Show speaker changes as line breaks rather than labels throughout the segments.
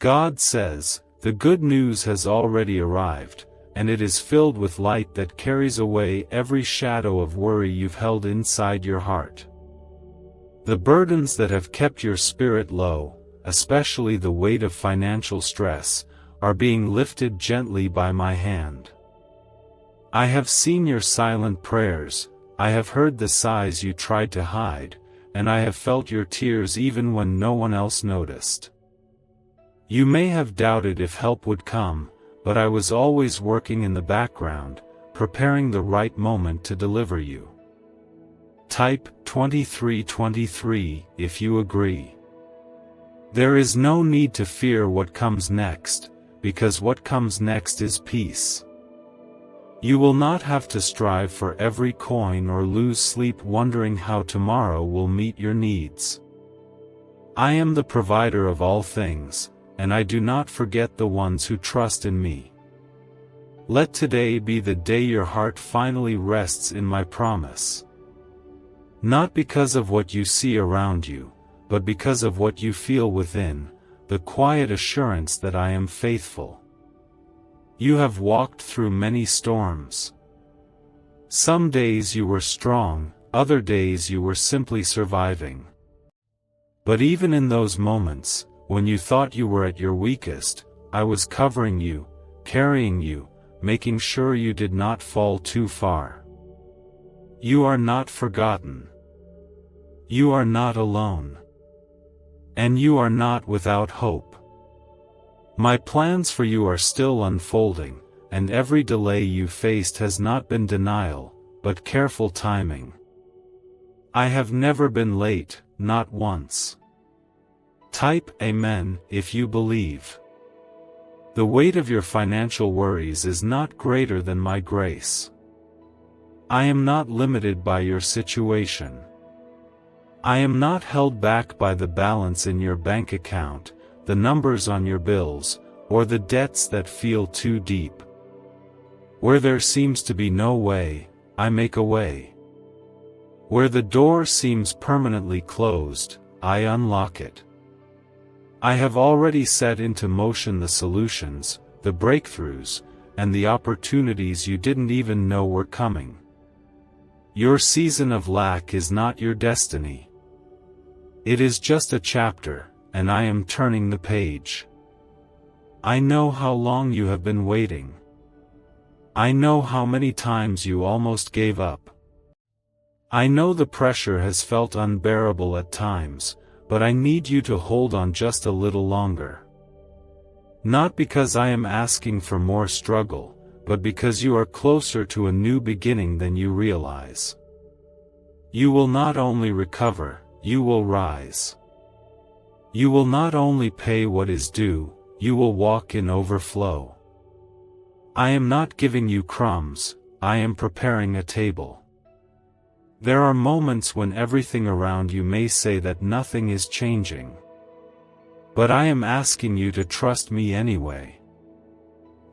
God says, the good news has already arrived, and it is filled with light that carries away every shadow of worry you've held inside your heart. The burdens that have kept your spirit low, especially the weight of financial stress, are being lifted gently by my hand. I have seen your silent prayers, I have heard the sighs you tried to hide, and I have felt your tears even when no one else noticed. You may have doubted if help would come, but I was always working in the background, preparing the right moment to deliver you. Type 2323 if you agree. There is no need to fear what comes next, because what comes next is peace. You will not have to strive for every coin or lose sleep wondering how tomorrow will meet your needs. I am the provider of all things, and I do not forget the ones who trust in me. Let today be the day your heart finally rests in my promise. Not because of what you see around you, but because of what you feel within, the quiet assurance that I am faithful. You have walked through many storms. Some days you were strong, other days you were simply surviving. But even in those moments, when you thought you were at your weakest, I was covering you, carrying you, making sure you did not fall too far. You are not forgotten. You are not alone. And you are not without hope. My plans for you are still unfolding, and every delay you faced has not been denial, but careful timing. I have never been late, not once. Type Amen if you believe. The weight of your financial worries is not greater than my grace. I am not limited by your situation. I am not held back by the balance in your bank account, the numbers on your bills, or the debts that feel too deep. Where there seems to be no way, I make a way. Where the door seems permanently closed, I unlock it. I have already set into motion the solutions, the breakthroughs, and the opportunities you didn't even know were coming. Your season of lack is not your destiny. It is just a chapter, and I am turning the page. I know how long you have been waiting. I know how many times you almost gave up. I know the pressure has felt unbearable at times, but I need you to hold on just a little longer. Not because I am asking for more struggle, but because you are closer to a new beginning than you realize. You will not only recover, you will rise. You will not only pay what is due, you will walk in overflow. I am not giving you crumbs, I am preparing a table. There are moments when everything around you may say that nothing is changing. But I am asking you to trust me anyway.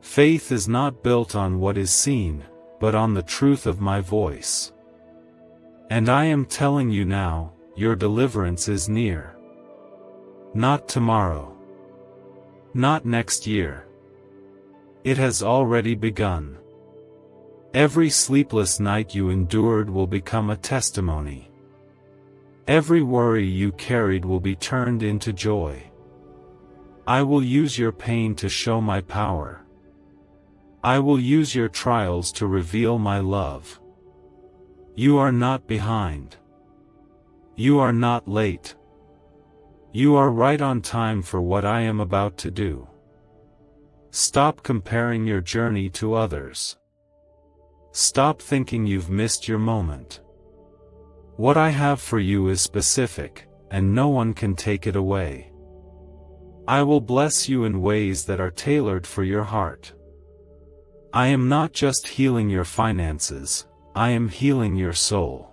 Faith is not built on what is seen, but on the truth of my voice. And I am telling you now, your deliverance is near. Not tomorrow. Not next year. It has already begun. Every sleepless night you endured will become a testimony. Every worry you carried will be turned into joy. I will use your pain to show my power. I will use your trials to reveal my love. You are not behind. You are not late. You are right on time for what I am about to do. Stop comparing your journey to others. Stop thinking you've missed your moment. What I have for you is specific, and no one can take it away. I will bless you in ways that are tailored for your heart. I am not just healing your finances, I am healing your soul.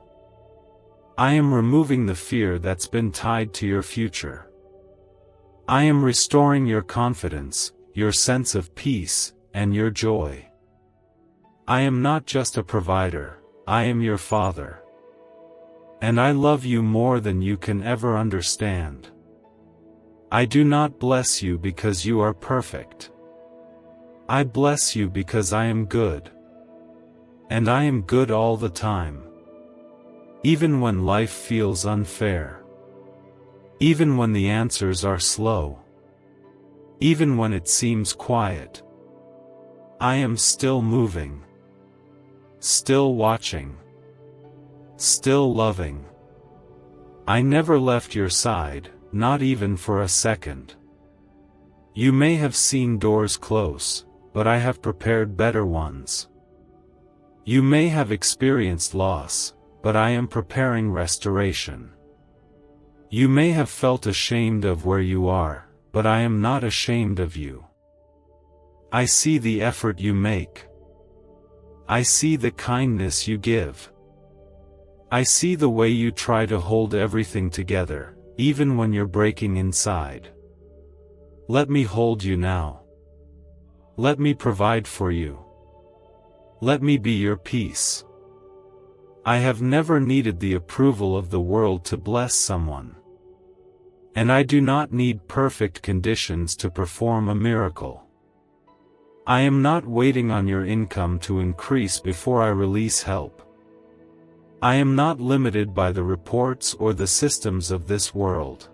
I am removing the fear that's been tied to your future. I am restoring your confidence, your sense of peace, and your joy. I am not just a provider, I am your Father. And I love you more than you can ever understand. I do not bless you because you are perfect. I bless you because I am good. And I am good all the time. Even when life feels unfair. Even when the answers are slow. Even when it seems quiet. I am still moving. Still watching. Still loving. I never left your side, not even for a second. You may have seen doors close, but I have prepared better ones. You may have experienced loss, but I am preparing restoration. You may have felt ashamed of where you are, but I am not ashamed of you. I see the effort you make. I see the kindness you give. I see the way you try to hold everything together, even when you're breaking inside. Let me hold you now. Let me provide for you. Let me be your peace. I have never needed the approval of the world to bless someone. And I do not need perfect conditions to perform a miracle. I am not waiting on your income to increase before I release help. I am not limited by the reports or the systems of this world.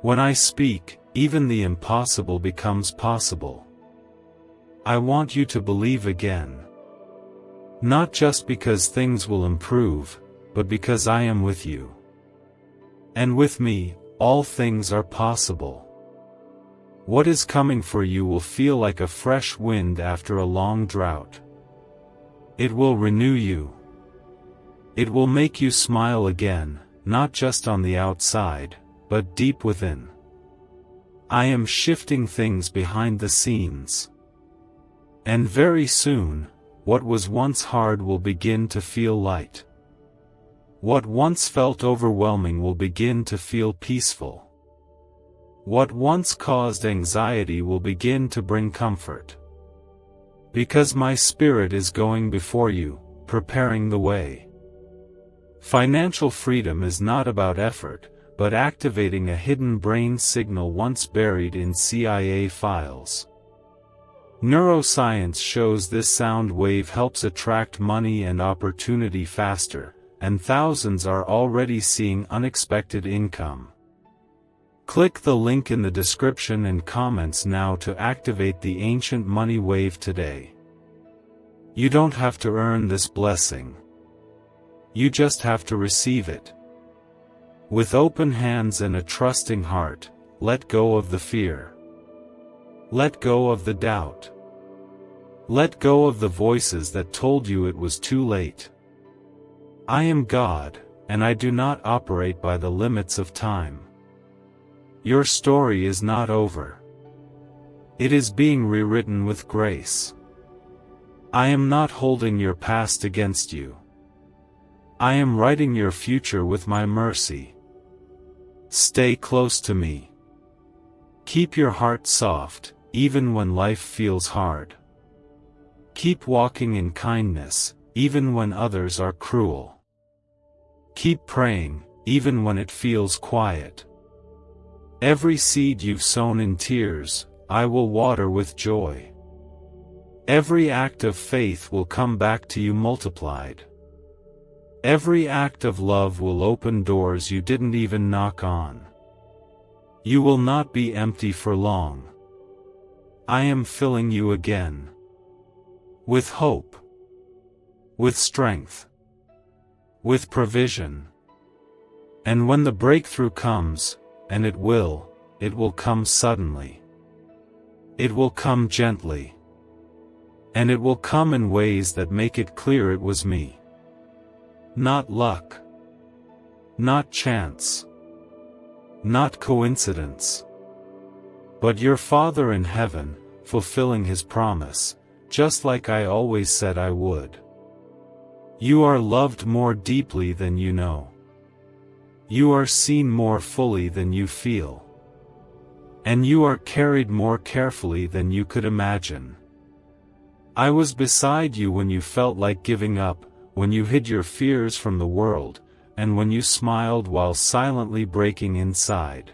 When I speak, even the impossible becomes possible. I want you to believe again. Not just because things will improve, but because I am with you. And with me, all things are possible. What is coming for you will feel like a fresh wind after a long drought. It will renew you. It will make you smile again, not just on the outside, but deep within. I am shifting things behind the scenes. And very soon, what was once hard will begin to feel light. What once felt overwhelming will begin to feel peaceful. What once caused anxiety will begin to bring comfort. Because my Spirit is going before you, preparing the way. Financial freedom is not about effort, but activating a hidden brain signal once buried in CIA files. Neuroscience shows this sound wave helps attract money and opportunity faster, and thousands are already seeing unexpected income. Click the link in the description and comments now to activate the ancient money wave today. You don't have to earn this blessing. You just have to receive it. With open hands and a trusting heart, let go of the fear. Let go of the doubt. Let go of the voices that told you it was too late. I am God, and I do not operate by the limits of time. Your story is not over. It is being rewritten with grace. I am not holding your past against you. I am writing your future with my mercy. Stay close to me. Keep your heart soft, even when life feels hard. Keep walking in kindness, even when others are cruel. Keep praying, even when it feels quiet. Every seed you've sown in tears, I will water with joy. Every act of faith will come back to you multiplied. Every act of love will open doors you didn't even knock on. You will not be empty for long. I am filling you again. With hope. With strength. With provision. And when the breakthrough comes, and it will come suddenly. It will come gently. And it will come in ways that make it clear it was me. Not luck. Not chance. Not coincidence. But your Father in heaven, fulfilling His promise, just like I always said I would. You are loved more deeply than you know. You are seen more fully than you feel. And you are carried more carefully than you could imagine. I was beside you when you felt like giving up, when you hid your fears from the world, and when you smiled while silently breaking inside.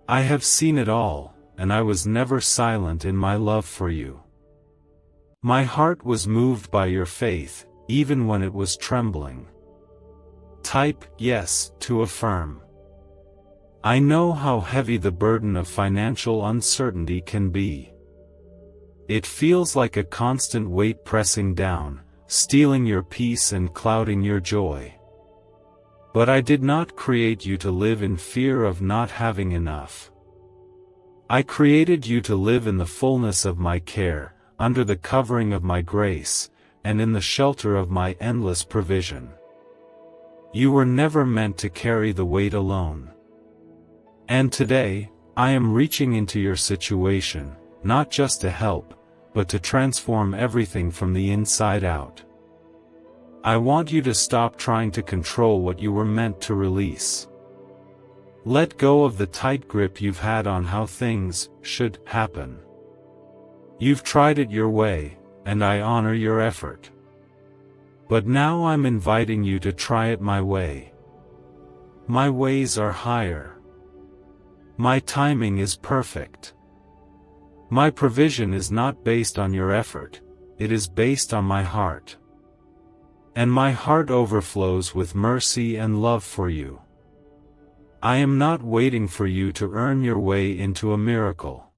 I have seen it all, and I was never silent in my love for you. My heart was moved by your faith, even when it was trembling. Type yes to affirm. I know how heavy the burden of financial uncertainty can be. It feels like a constant weight pressing down, stealing your peace and clouding your joy. But I did not create you to live in fear of not having enough. I created you to live in the fullness of my care, under the covering of my grace, and in the shelter of my endless provision. You were never meant to carry the weight alone. And today, I am reaching into your situation, not just to help, but to transform everything from the inside out. I want you to stop trying to control what you were meant to release. Let go of the tight grip you've had on how things should happen. You've tried it your way, and I honor your effort. But now I'm inviting you to try it my way. My ways are higher. My timing is perfect. My provision is not based on your effort, it is based on my heart. And my heart overflows with mercy and love for you. I am not waiting for you to earn your way into a miracle.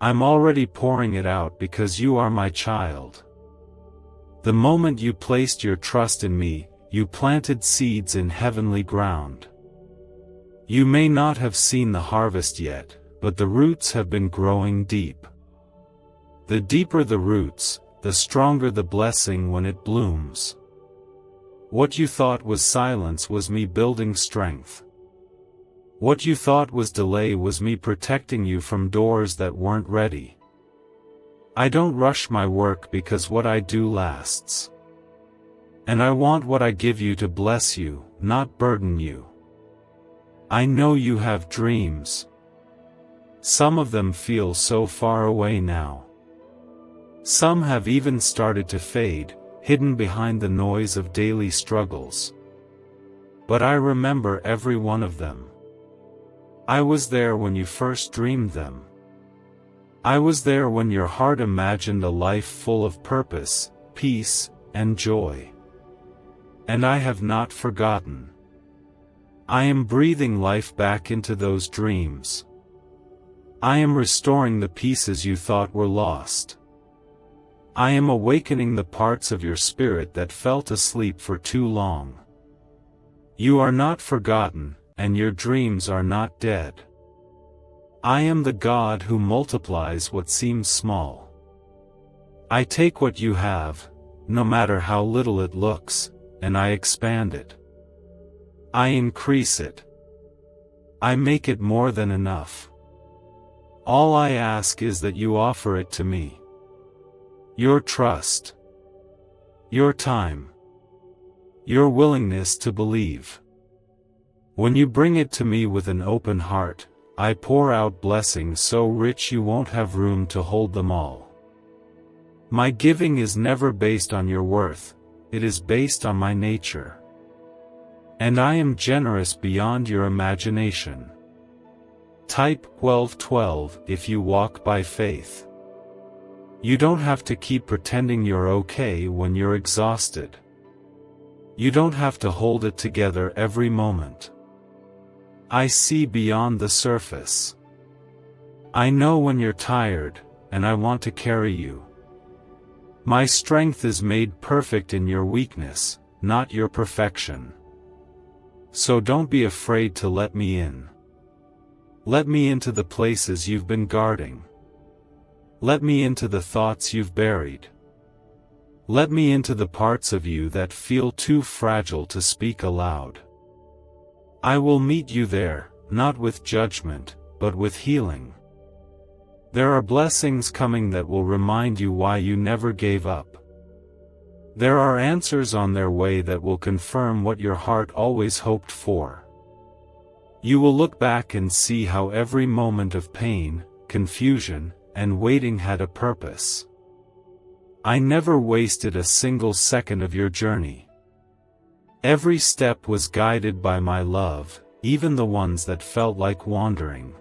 I'm already pouring it out because you are my child. The moment you placed your trust in me, you planted seeds in heavenly ground. You may not have seen the harvest yet, but the roots have been growing deep. The deeper the roots, the stronger the blessing when it blooms. What you thought was silence was me building strength. What you thought was delay was me protecting you from doors that weren't ready. I don't rush my work because what I do lasts. And I want what I give you to bless you, not burden you. I know you have dreams. Some of them feel so far away now. Some have even started to fade, hidden behind the noise of daily struggles. But I remember every one of them. I was there when you first dreamed them. I was there when your heart imagined a life full of purpose, peace, and joy. And I have not forgotten. I am breathing life back into those dreams. I am restoring the pieces you thought were lost. I am awakening the parts of your spirit that felt asleep for too long. You are not forgotten, and your dreams are not dead. I am the God who multiplies what seems small. I take what you have, no matter how little it looks, and I expand it. I increase it. I make it more than enough. All I ask is that you offer it to me. Your trust. Your time. Your willingness to believe. When you bring it to me with an open heart, I pour out blessings so rich you won't have room to hold them all. My giving is never based on your worth, it is based on my nature. And I am generous beyond your imagination. Type 1212 if you walk by faith. You don't have to keep pretending you're okay when you're exhausted. You don't have to hold it together every moment. I see beyond the surface. I know when you're tired, and I want to carry you. My strength is made perfect in your weakness, not your perfection. So don't be afraid to let me in. Let me into the places you've been guarding. Let me into the thoughts you've buried. Let me into the parts of you that feel too fragile to speak aloud. I will meet you there, not with judgment, but with healing. There are blessings coming that will remind you why you never gave up. There are answers on their way that will confirm what your heart always hoped for. You will look back and see how every moment of pain, confusion, and waiting had a purpose. I never wasted a single second of your journey. Every step was guided by my love, even the ones that felt like wandering.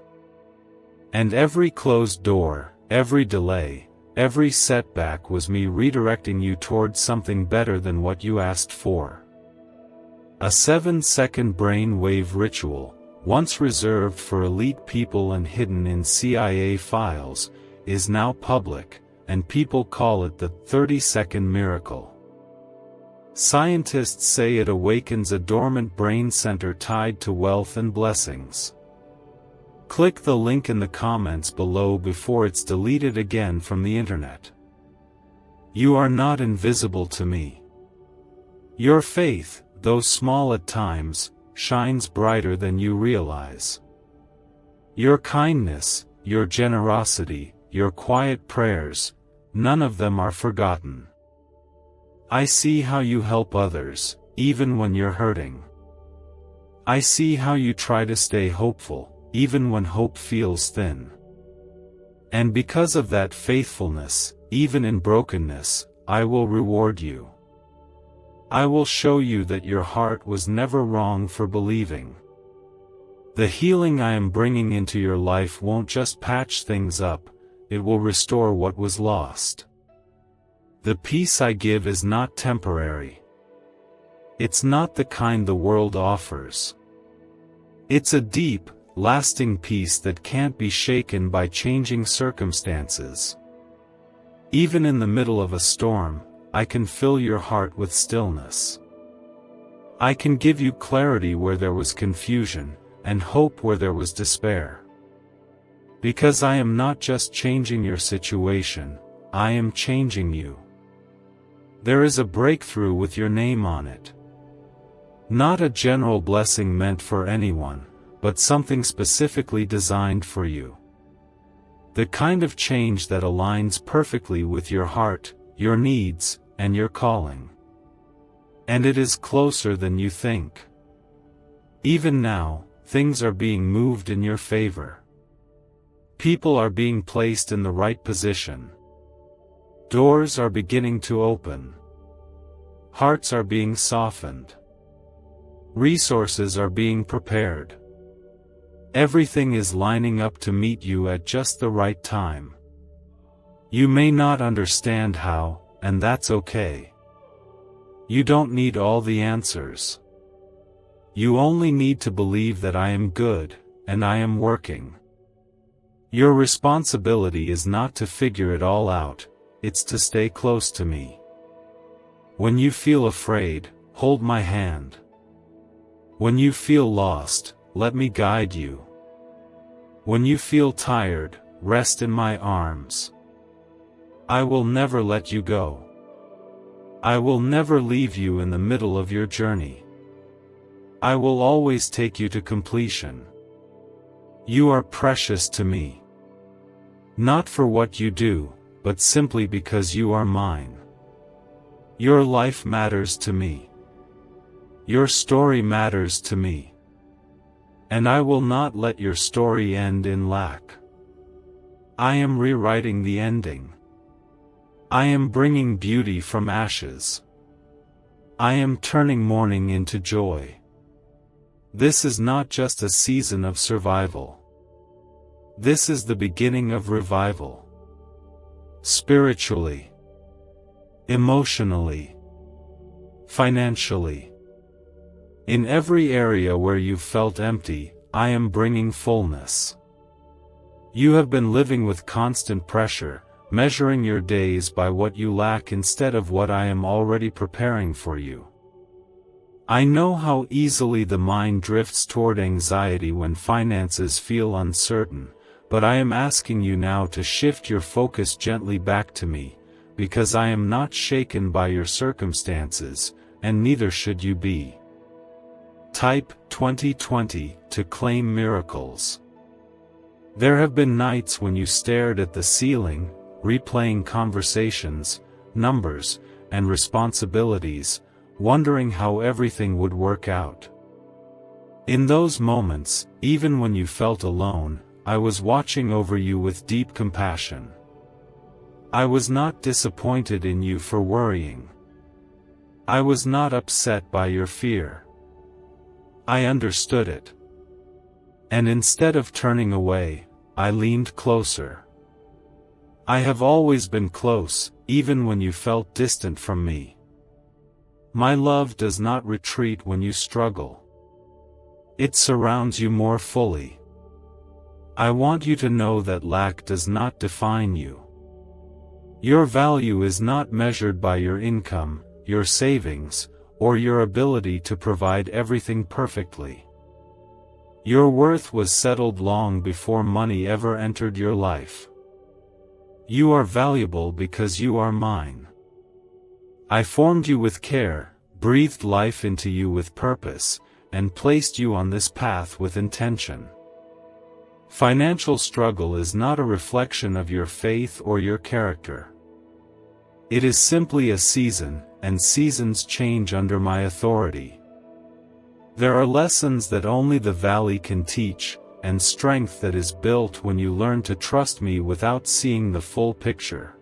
And every closed door, every delay, every setback was me redirecting you towards something better than what you asked for. A 7-second brain-wave ritual, once reserved for elite people and hidden in CIA files, is now public, and people call it the 30-second miracle. Scientists say it awakens a dormant brain center tied to wealth and blessings. Click the link in the comments below before it's deleted again from the internet. You are not invisible to me. Your faith, though small at times, shines brighter than you realize. Your kindness, your generosity, your quiet prayers, none of them are forgotten. I see how you help others, even when you're hurting. I see how you try to stay hopeful, even when hope feels thin. And because of that faithfulness, even in brokenness, I will reward you. I will show you that your heart was never wrong for believing. The healing I am bringing into your life won't just patch things up, it will restore what was lost. The peace I give is not temporary. It's not the kind the world offers. It's a deep, lasting peace that can't be shaken by changing circumstances. Even in the middle of a storm, I can fill your heart with stillness. I can give you clarity where there was confusion, and hope where there was despair. Because I am not just changing your situation, I am changing you. There is a breakthrough with your name on it. Not a general blessing meant for anyone, but something specifically designed for you. The kind of change that aligns perfectly with your heart, your needs, and your calling. And it is closer than you think. Even now, things are being moved in your favor. People are being placed in the right position. Doors are beginning to open. Hearts are being softened. Resources are being prepared. Everything is lining up to meet you at just the right time. You may not understand how, and that's okay. You don't need all the answers. You only need to believe that I am good, and I am working. Your responsibility is not to figure it all out, it's to stay close to me. When you feel afraid, hold my hand. When you feel lost, let me guide you. When you feel tired, rest in my arms. I will never let you go. I will never leave you in the middle of your journey. I will always take you to completion. You are precious to me. Not for what you do, but simply because you are mine. Your life matters to me. Your story matters to me. And I will not let your story end in lack. I am rewriting the ending. I am bringing beauty from ashes. I am turning mourning into joy. This is not just a season of survival. This is the beginning of revival. Spiritually, emotionally, financially. In every area where you felt empty, I am bringing fullness. You have been living with constant pressure, measuring your days by what you lack instead of what I am already preparing for you. I know how easily the mind drifts toward anxiety when finances feel uncertain, but I am asking you now to shift your focus gently back to me, because I am not shaken by your circumstances, and neither should you be. Type 2020 to claim miracles. There have been nights when you stared at the ceiling, replaying conversations, numbers, and responsibilities, wondering how everything would work out. In those moments, even when you felt alone, I was watching over you with deep compassion. I was not disappointed in you for worrying. I was not upset by your fear. I understood it. And instead of turning away, I leaned closer. I have always been close, even when you felt distant from me. My love does not retreat when you struggle. It surrounds you more fully. I want you to know that lack does not define you. Your value is not measured by your income, your savings, or your ability to provide everything perfectly. Your worth was settled long before money ever entered your life. You are valuable because you are mine. I formed you with care, breathed life into you with purpose, and placed you on this path with intention. Financial struggle is not a reflection of your faith or your character. It is simply a season, and seasons change under my authority. There are lessons that only the valley can teach, and strength that is built when you learn to trust me without seeing the full picture.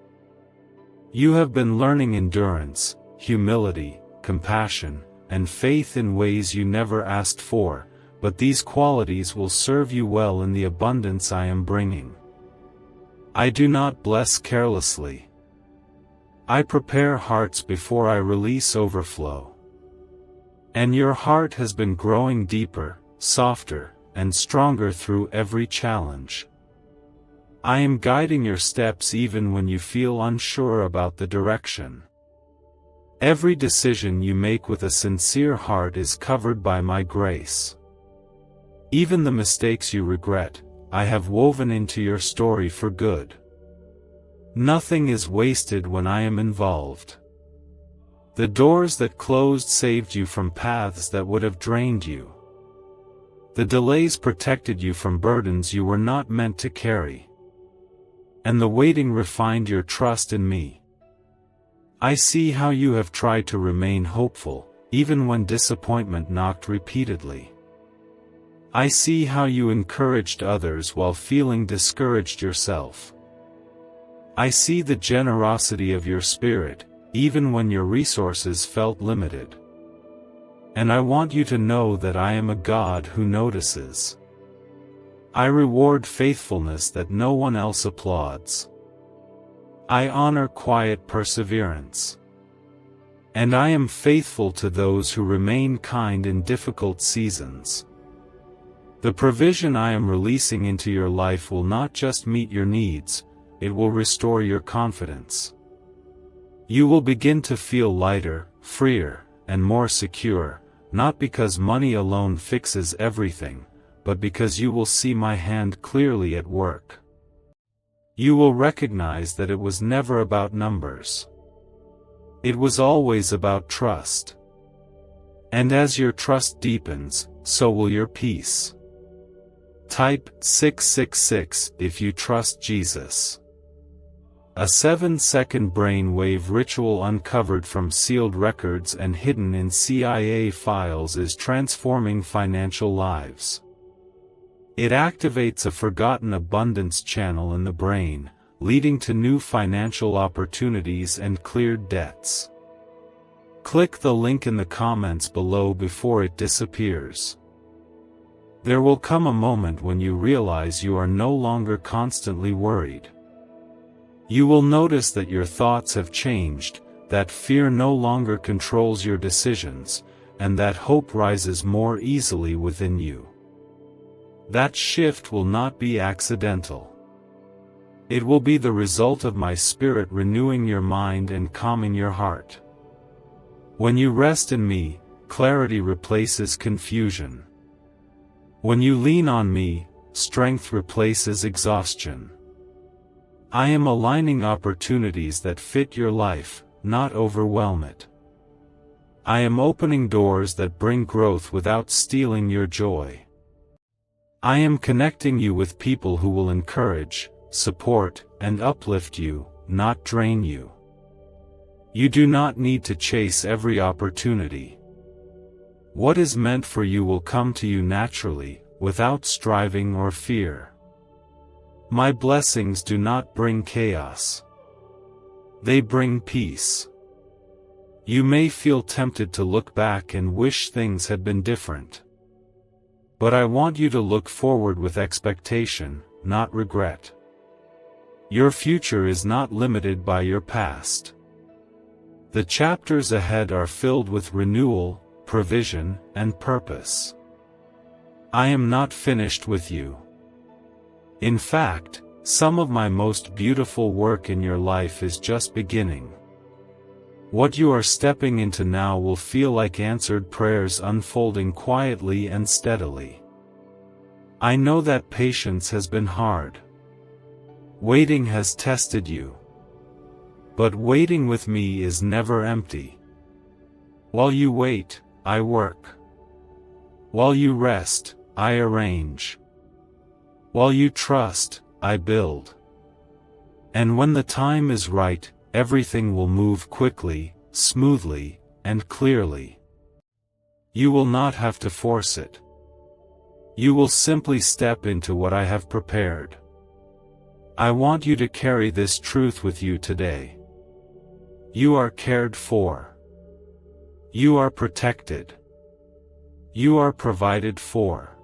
You have been learning endurance, humility, compassion, and faith in ways you never asked for, but these qualities will serve you well in the abundance I am bringing. I do not bless carelessly. I prepare hearts before I release overflow. And your heart has been growing deeper, softer, and stronger through every challenge. I am guiding your steps even when you feel unsure about the direction. Every decision you make with a sincere heart is covered by my grace. Even the mistakes you regret, I have woven into your story for good. Nothing is wasted when I am involved. The doors that closed saved you from paths that would have drained you. The delays protected you from burdens you were not meant to carry. And the waiting refined your trust in me. I see how you have tried to remain hopeful, even when disappointment knocked repeatedly. I see how you encouraged others while feeling discouraged yourself. I see the generosity of your spirit, even when your resources felt limited. And I want you to know that I am a God who notices. I reward faithfulness that no one else applauds. I honor quiet perseverance. And I am faithful to those who remain kind in difficult seasons. The provision I am releasing into your life will not just meet your needs, it will restore your confidence. You will begin to feel lighter, freer, and more secure, not because money alone fixes everything, but because you will see my hand clearly at work. You will recognize that it was never about numbers. It was always about trust. And as your trust deepens, so will your peace. Type 666 if you trust Jesus. A 7-second brainwave ritual uncovered from sealed records and hidden in CIA files is transforming financial lives. It activates a forgotten abundance channel in the brain, leading to new financial opportunities and cleared debts. Click the link in the comments below before it disappears. There will come a moment when you realize you are no longer constantly worried. You will notice that your thoughts have changed, that fear no longer controls your decisions, and that hope rises more easily within you. That shift will not be accidental. It will be the result of my Spirit renewing your mind and calming your heart. When you rest in me, clarity replaces confusion. When you lean on me, strength replaces exhaustion. I am aligning opportunities that fit your life, not overwhelm it. I am opening doors that bring growth without stealing your joy. I am connecting you with people who will encourage, support, and uplift you, not drain you. You do not need to chase every opportunity. What is meant for you will come to you naturally, without striving or fear. My blessings do not bring chaos. They bring peace. You may feel tempted to look back and wish things had been different. But I want you to look forward with expectation, not regret. Your future is not limited by your past. The chapters ahead are filled with renewal, provision, and purpose. I am not finished with you. In fact, some of my most beautiful work in your life is just beginning. What you are stepping into now will feel like answered prayers unfolding quietly and steadily. I know that patience has been hard. Waiting has tested you. But waiting with me is never empty. While you wait, I work. While you rest, I arrange. While you trust, I build. And when the time is right, everything will move quickly, smoothly, and clearly. You will not have to force it. You will simply step into what I have prepared. I want you to carry this truth with you today. You are cared for. You are protected. You are provided for.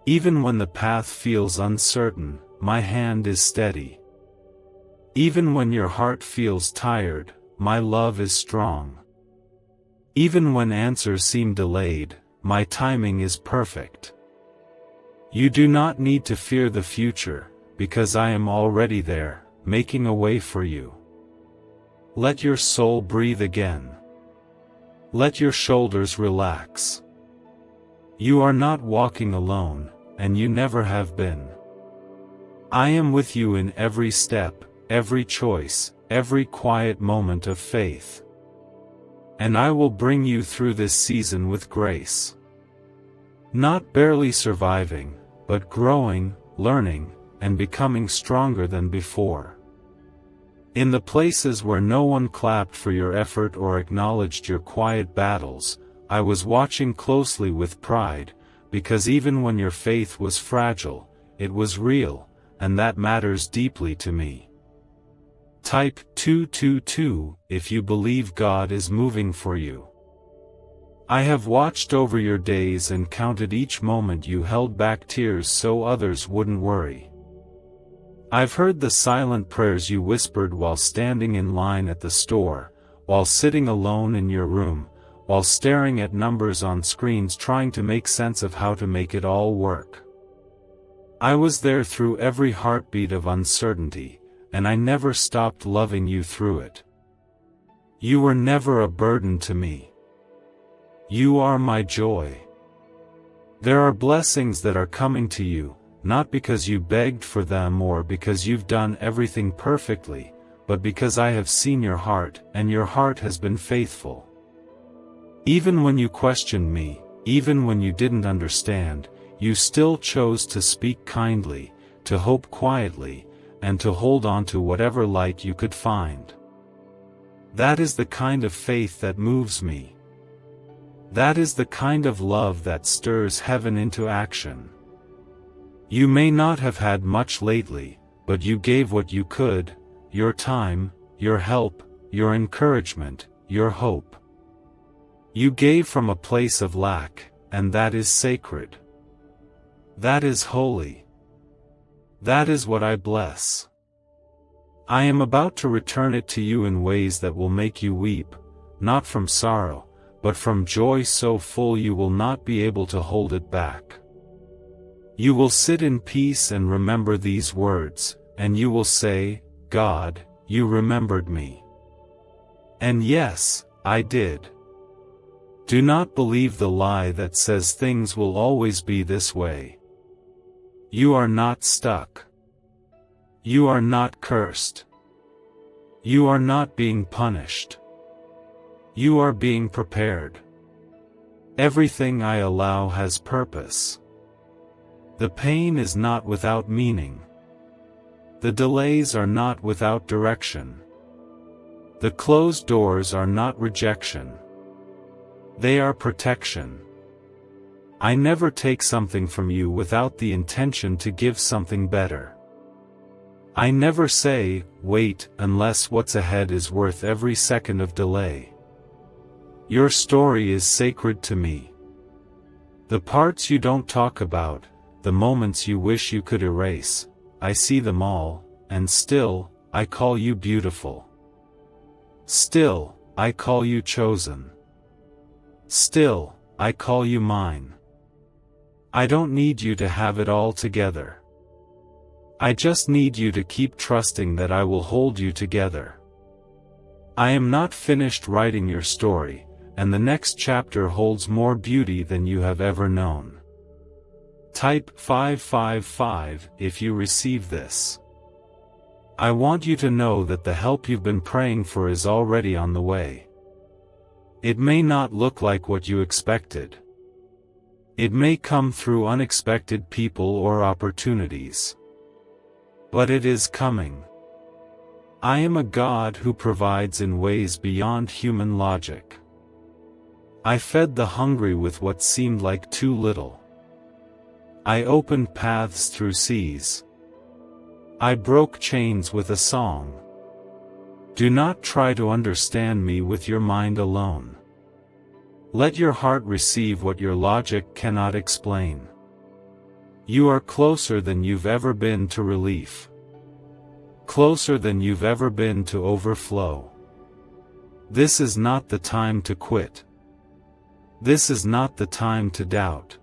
Even when the path feels uncertain, my hand is steady. Even when your heart feels tired, my love is strong. Even when answers seem delayed, my timing is perfect. You do not need to fear the future, because I am already there, making a way for you. Let your soul breathe again. Let your shoulders relax. You are not walking alone, and you never have been. I am with you in every step, every choice, every quiet moment of faith. And I will bring you through this season with grace. Not barely surviving, but growing, learning, and becoming stronger than before. In the places where no one clapped for your effort or acknowledged your quiet battles, I was watching closely with pride, because even when your faith was fragile, it was real, and that matters deeply to me. Type 222 if you believe God is moving for you. I have watched over your days and counted each moment you held back tears so others wouldn't worry. I've heard the silent prayers you whispered while standing in line at the store, while sitting alone in your room, while staring at numbers on screens trying to make sense of how to make it all work. I was there through every heartbeat of uncertainty, and I never stopped loving you through it. You were never a burden to me. You are my joy. There are blessings that are coming to you, not because you begged for them or because you've done everything perfectly, but because I have seen your heart, and your heart has been faithful. Even when you questioned me, even when you didn't understand, you still chose to speak kindly, to hope quietly, and to hold on to whatever light you could find. That is the kind of faith that moves me. That is the kind of love that stirs heaven into action. You may not have had much lately, but you gave what you could, your time, your help, your encouragement, your hope. You gave from a place of lack, and that is sacred. That is holy. That is what I bless. I am about to return it to you in ways that will make you weep, not from sorrow, but from joy so full you will not be able to hold it back. You will sit in peace and remember these words, and you will say, God, you remembered me. And yes, I did. Do not believe the lie that says things will always be this way. You are not stuck. You are not cursed. You are not being punished. You are being prepared. Everything I allow has purpose. The pain is not without meaning. The delays are not without direction. The closed doors are not rejection. They are protection. I never take something from you without the intention to give something better. I never say, wait, unless what's ahead is worth every second of delay. Your story is sacred to me. The parts you don't talk about, the moments you wish you could erase, I see them all, and still, I call you beautiful. Still, I call you chosen. Still, I call you mine. I don't need you to have it all together. I just need you to keep trusting that I will hold you together. I am not finished writing your story, and the next chapter holds more beauty than you have ever known. Type 555 if you receive this. I want you to know that the help you've been praying for is already on the way. It may not look like what you expected. It may come through unexpected people or opportunities. But it is coming. I am a God who provides in ways beyond human logic. I fed the hungry with what seemed like too little. I opened paths through seas. I broke chains with a song. Do not try to understand me with your mind alone. Let your heart receive what your logic cannot explain. You are closer than you've ever been to relief. Closer than you've ever been to overflow. This is not the time to quit. This is not the time to doubt.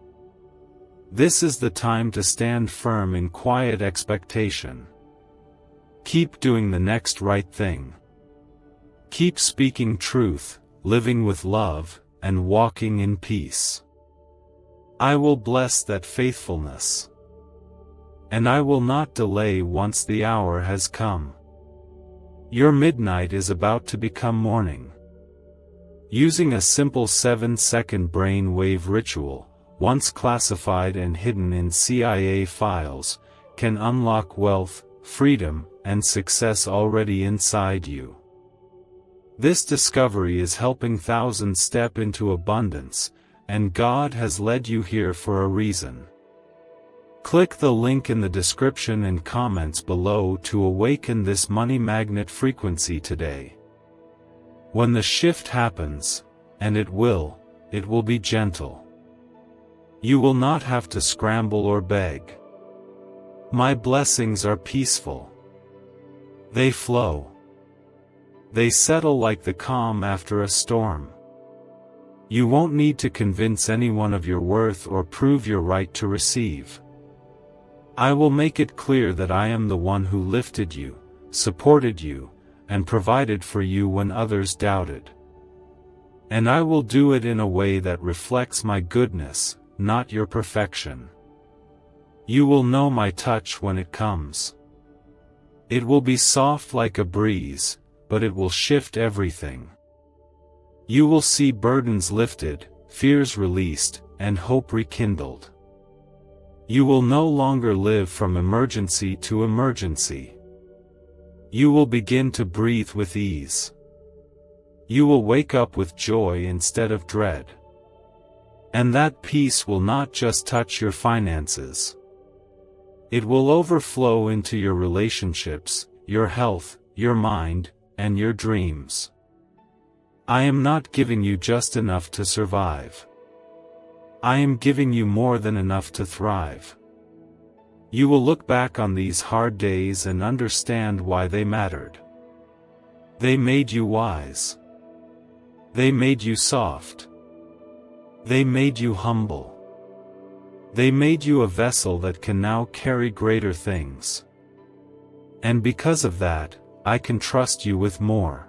This is the time to stand firm in quiet expectation. Keep doing the next right thing. Keep speaking truth, living with love, and walking in peace. I will bless that faithfulness. And I will not delay once the hour has come. Your midnight is about to become morning. Using a simple 7-second brain-wave ritual, once classified and hidden in CIA files, can unlock wealth, freedom, and success already inside you. This discovery is helping thousands step into abundance, and God has led you here for a reason. Click the link in the description and comments below to awaken this money magnet frequency today. When the shift happens, and it will be gentle. You will not have to scramble or beg. My blessings are peaceful. They flow. They settle like the calm after a storm. You won't need to convince anyone of your worth or prove your right to receive. I will make it clear that I am the one who lifted you, supported you, and provided for you when others doubted. And I will do it in a way that reflects my goodness, not your perfection. You will know my touch when it comes. It will be soft like a breeze, but it will shift everything. You will see burdens lifted, fears released, and hope rekindled. You will no longer live from emergency to emergency. You will begin to breathe with ease. You will wake up with joy instead of dread. And that peace will not just touch your finances. It will overflow into your relationships, your health, your mind, and your dreams. I am not giving you just enough to survive. I am giving you more than enough to thrive. You will look back on these hard days and understand why they mattered. They made you wise. They made you soft. They made you humble. They made you a vessel that can now carry greater things. And because of that, I can trust you with more.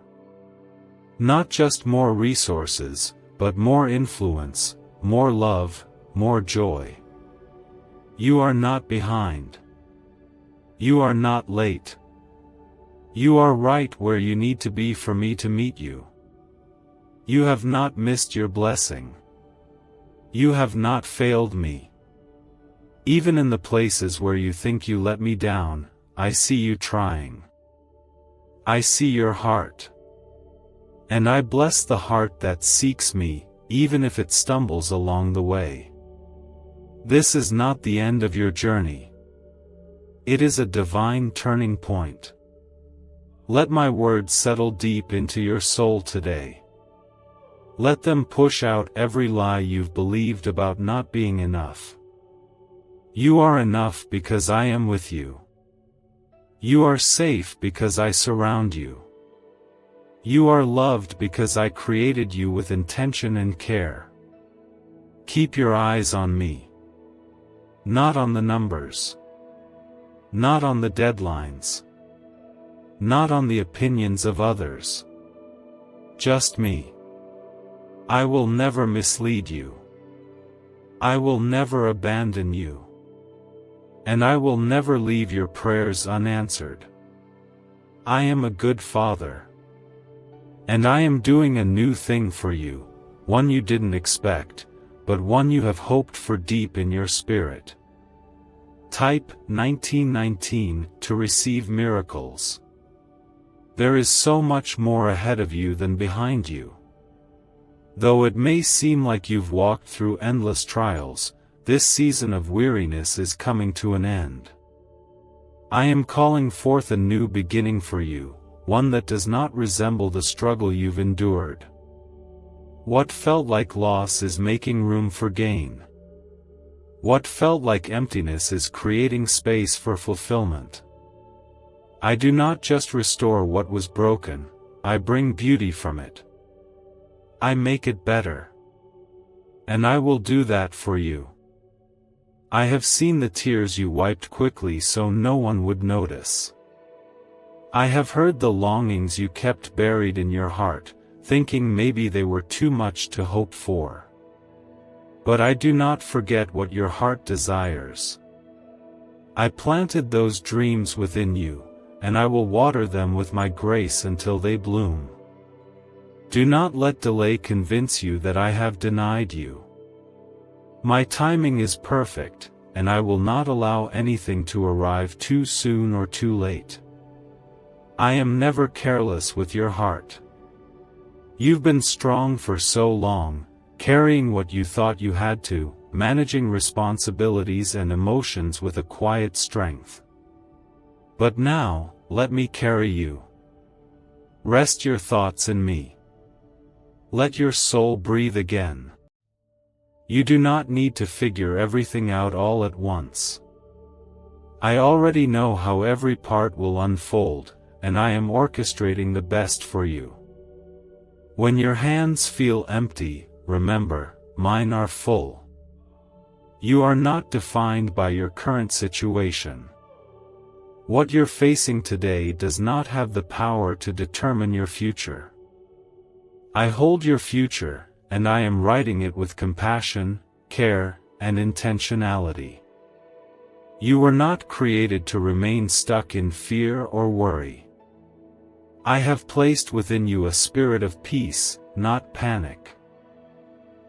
Not just more resources, but more influence, more love, more joy. You are not behind. You are not late. You are right where you need to be for me to meet you. You have not missed your blessing. You have not failed me. Even in the places where you think you let me down, I see you trying. I see your heart. And I bless the heart that seeks me, even if it stumbles along the way. This is not the end of your journey. It is a divine turning point. Let my words settle deep into your soul today. Let them push out every lie you've believed about not being enough. You are enough because I am with you. You are safe because I surround you. You are loved because I created you with intention and care. Keep your eyes on me. Not on the numbers. Not on the deadlines. Not on the opinions of others. Just me. I will never mislead you. I will never abandon you. And I will never leave your prayers unanswered. I am a good father. And I am doing a new thing for you, one you didn't expect, but one you have hoped for deep in your spirit. Type 1919 to receive miracles. There is so much more ahead of you than behind you. Though it may seem like you've walked through endless trials, this season of weariness is coming to an end. I am calling forth a new beginning for you, one that does not resemble the struggle you've endured. What felt like loss is making room for gain. What felt like emptiness is creating space for fulfillment. I do not just restore what was broken, I bring beauty from it. I make it better. And I will do that for you. I have seen the tears you wiped quickly so no one would notice. I have heard the longings you kept buried in your heart, thinking maybe they were too much to hope for. But I do not forget what your heart desires. I planted those dreams within you, and I will water them with my grace until they bloom. Do not let delay convince you that I have denied you. My timing is perfect, and I will not allow anything to arrive too soon or too late. I am never careless with your heart. You've been strong for so long, carrying what you thought you had to, managing responsibilities and emotions with a quiet strength. But now, let me carry you. Rest your thoughts in me. Let your soul breathe again. You do not need to figure everything out all at once. I already know how every part will unfold, and I am orchestrating the best for you. When your hands feel empty, remember, mine are full. You are not defined by your current situation. What you're facing today does not have the power to determine your future. I hold your future, and I am writing it with compassion, care, and intentionality. You were not created to remain stuck in fear or worry. I have placed within you a spirit of peace, not panic.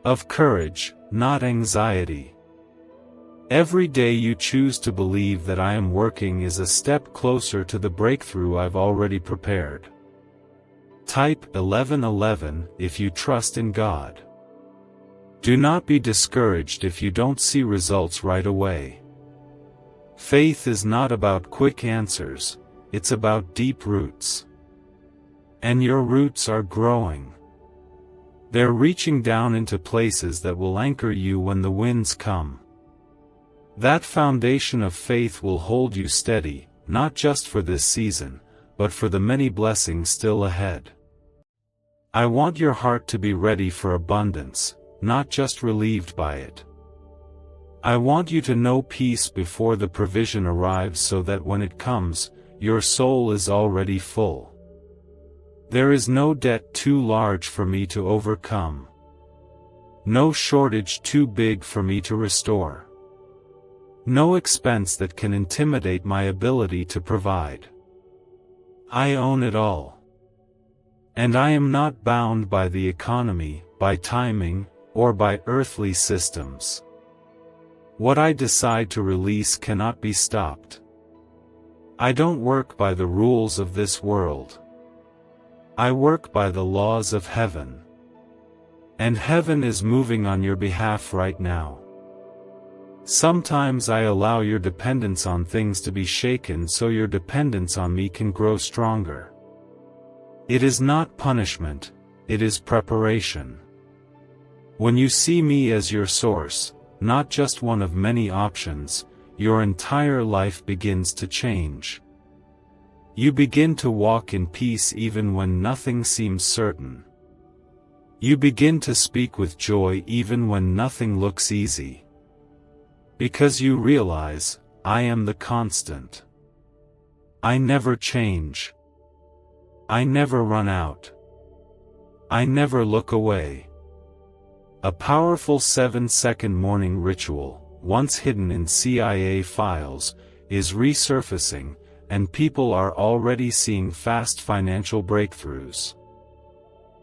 Of courage, not anxiety. Every day you choose to believe that I am working is a step closer to the breakthrough I've already prepared. Type 1111 if you trust in God. Do not be discouraged if you don't see results right away. Faith is not about quick answers, it's about deep roots. And your roots are growing. They're reaching down into places that will anchor you when the winds come. That foundation of faith will hold you steady, not just for this season, but for the many blessings still ahead. I want your heart to be ready for abundance, not just relieved by it. I want you to know peace before the provision arrives so that when it comes, your soul is already full. There is no debt too large for me to overcome. No shortage too big for me to restore. No expense that can intimidate my ability to provide. I own it all. And I am not bound by the economy, by timing, or by earthly systems. What I decide to release cannot be stopped. I don't work by the rules of this world. I work by the laws of heaven. And heaven is moving on your behalf right now. Sometimes I allow your dependence on things to be shaken so your dependence on me can grow stronger. It is not punishment, it is preparation. When you see me as your source, not just one of many options, your entire life begins to change. You begin to walk in peace even when nothing seems certain. You begin to speak with joy even when nothing looks easy. Because you realize, I am the constant. I never change. I never run out. I never look away. A powerful 7-second morning ritual, once hidden in CIA files, is resurfacing, and people are already seeing fast financial breakthroughs.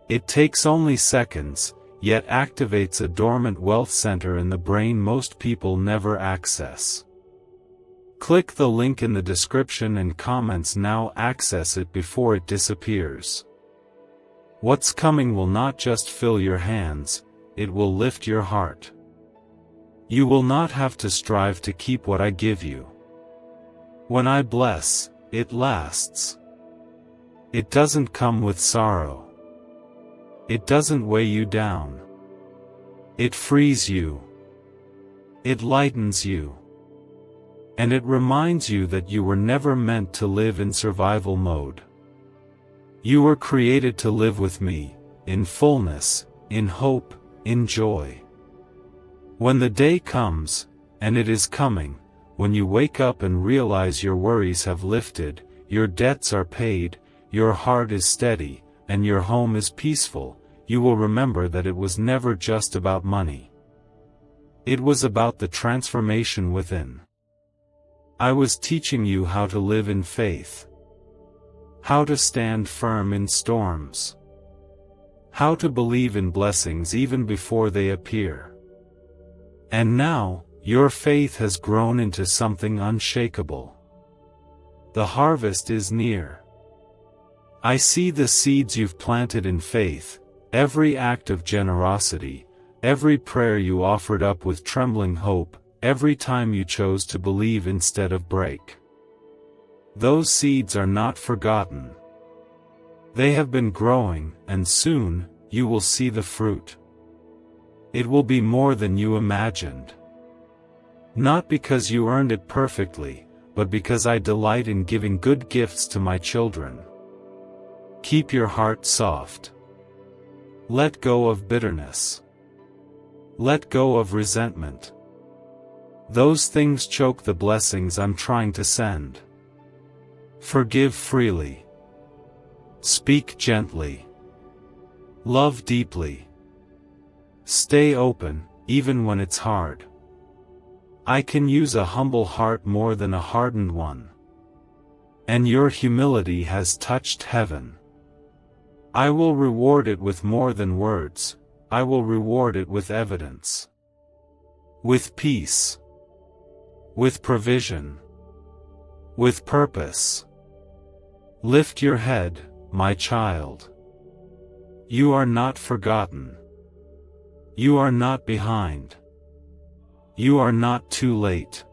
It takes only seconds, yet activates a dormant wealth center in the brain most people never access. Click the link in the description and comments now. Access it before it disappears. What's coming will not just fill your hands, it will lift your heart. You will not have to strive to keep what I give you. When I bless, it lasts. It doesn't come with sorrow. It doesn't weigh you down. It frees you. It lightens you. And it reminds you that you were never meant to live in survival mode. You were created to live with me, in fullness, in hope, in joy. When the day comes, and it is coming, when you wake up and realize your worries have lifted, your debts are paid, your heart is steady, and your home is peaceful, you will remember that it was never just about money. It was about the transformation within. I was teaching you how to live in faith. How to stand firm in storms. How to believe in blessings even before they appear. And now, your faith has grown into something unshakable. The harvest is near. I see the seeds you've planted in faith, every act of generosity, every prayer you offered up with trembling hope, every time you chose to believe instead of break. Those seeds are not forgotten. They have been growing, and soon, you will see the fruit. It will be more than you imagined. Not because you earned it perfectly, but because I delight in giving good gifts to my children. Keep your heart soft. Let go of bitterness. Let go of resentment. Those things choke the blessings I'm trying to send. Forgive freely. Speak gently. Love deeply. Stay open, even when it's hard. I can use a humble heart more than a hardened one. And your humility has touched heaven. I will reward it with more than words, I will reward it with evidence. With peace. With provision. With purpose. Lift your head, my child. You are not forgotten. You are not behind. You are not too late.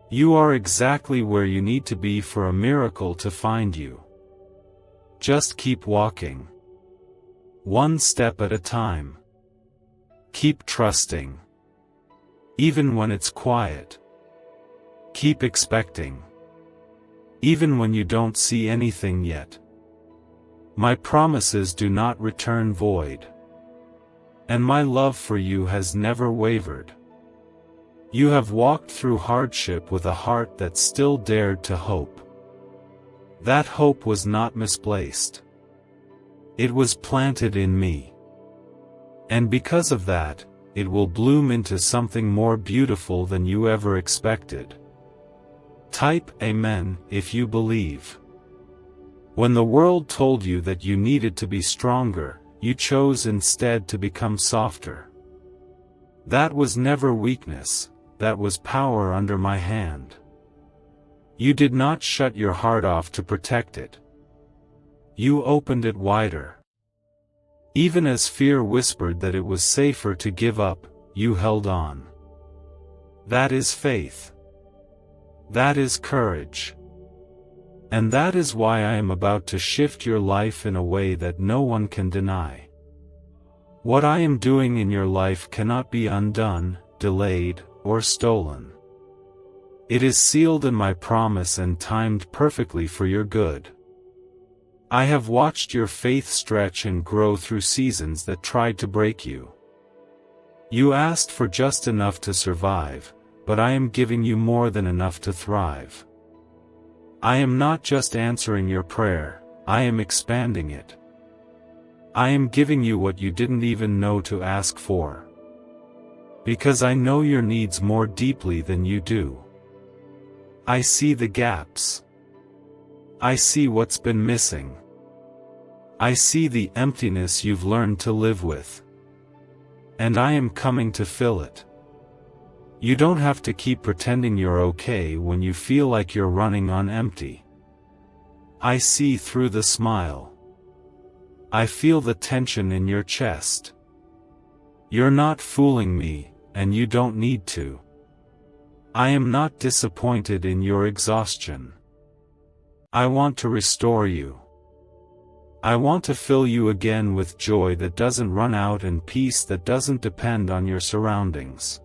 You are exactly where you need to be for a miracle to find you. Just keep walking. One step at a time. Keep trusting. Even when it's quiet. Keep expecting. Even when you don't see anything yet. My promises do not return void. And my love for you has never wavered. You have walked through hardship with a heart that still dared to hope. That hope was not misplaced. It was planted in me. And because of that, it will bloom into something more beautiful than you ever expected. Type Amen if you believe. When the world told you that you needed to be stronger, you chose instead to become softer. That was never weakness, that was power under my hand. You did not shut your heart off to protect it. You opened it wider. Even as fear whispered that it was safer to give up, you held on. That is faith. That is courage. And that is why I am about to shift your life in a way that no one can deny. What I am doing in your life cannot be undone, delayed, or stolen. It is sealed in my promise and timed perfectly for your good. I have watched your faith stretch and grow through seasons that tried to break you. You asked for just enough to survive, but I am giving you more than enough to thrive. I am not just answering your prayer, I am expanding it. I am giving you what you didn't even know to ask for. Because I know your needs more deeply than you do. I see the gaps. I see what's been missing. I see the emptiness you've learned to live with. And I am coming to fill it. You don't have to keep pretending you're okay when you feel like you're running on empty. I see through the smile. I feel the tension in your chest. You're not fooling me, and you don't need to. I am not disappointed in your exhaustion. I want to restore you. I want to fill you again with joy that doesn't run out and peace that doesn't depend on your surroundings.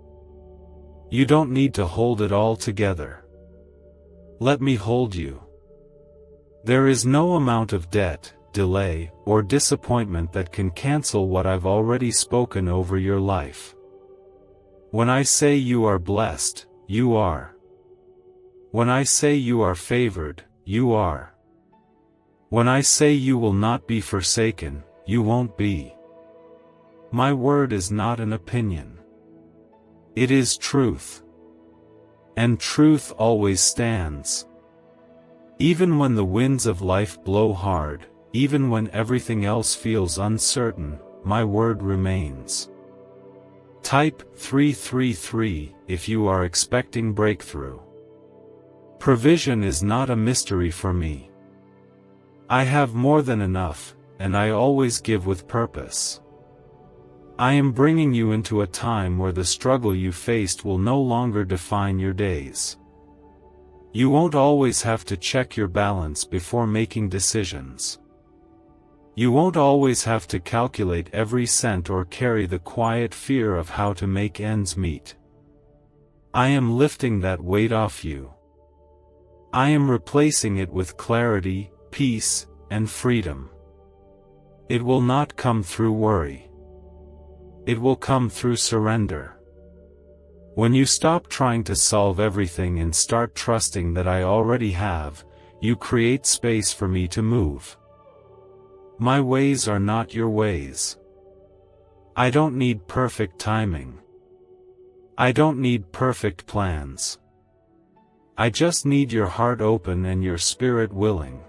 You don't need to hold it all together. Let me hold you. There is no amount of debt, delay, or disappointment that can cancel what I've already spoken over your life. When I say you are blessed, you are. When I say you are favored, you are. When I say you will not be forsaken, you won't be. My word is not an opinion. It is truth. And truth always stands. Even when the winds of life blow hard, even when everything else feels uncertain, my word remains. Type 333 if you are expecting breakthrough. Provision is not a mystery for me. I have more than enough, and I always give with purpose. I am bringing you into a time where the struggle you faced will no longer define your days. You won't always have to check your balance before making decisions. You won't always have to calculate every cent or carry the quiet fear of how to make ends meet. I am lifting that weight off you. I am replacing it with clarity, peace, and freedom. It will not come through worry. It will come through surrender. When you stop trying to solve everything and start trusting that I already have, you create space for me to move. My ways are not your ways. I don't need perfect timing. I don't need perfect plans. I just need your heart open and your spirit willing.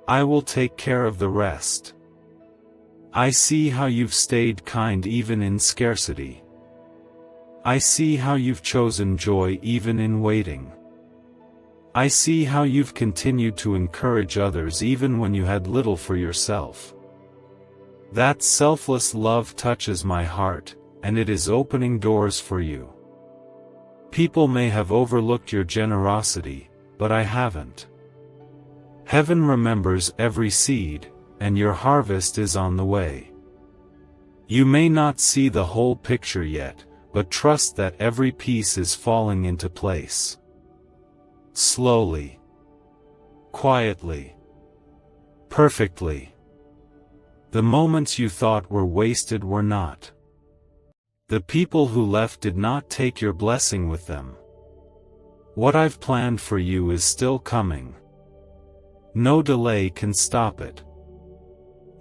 I will take care of the rest. I see how you've stayed kind even in scarcity. I see how you've chosen joy even in waiting. I see how you've continued to encourage others even when you had little for yourself. That selfless love touches my heart, and it is opening doors for you. People may have overlooked your generosity, but I haven't. Heaven remembers every seed, and your harvest is on the way. You may not see the whole picture yet, but trust that every piece is falling into place. Slowly. Quietly. Perfectly. The moments you thought were wasted were not. The people who left did not take your blessing with them. What I've planned for you is still coming. No delay can stop it.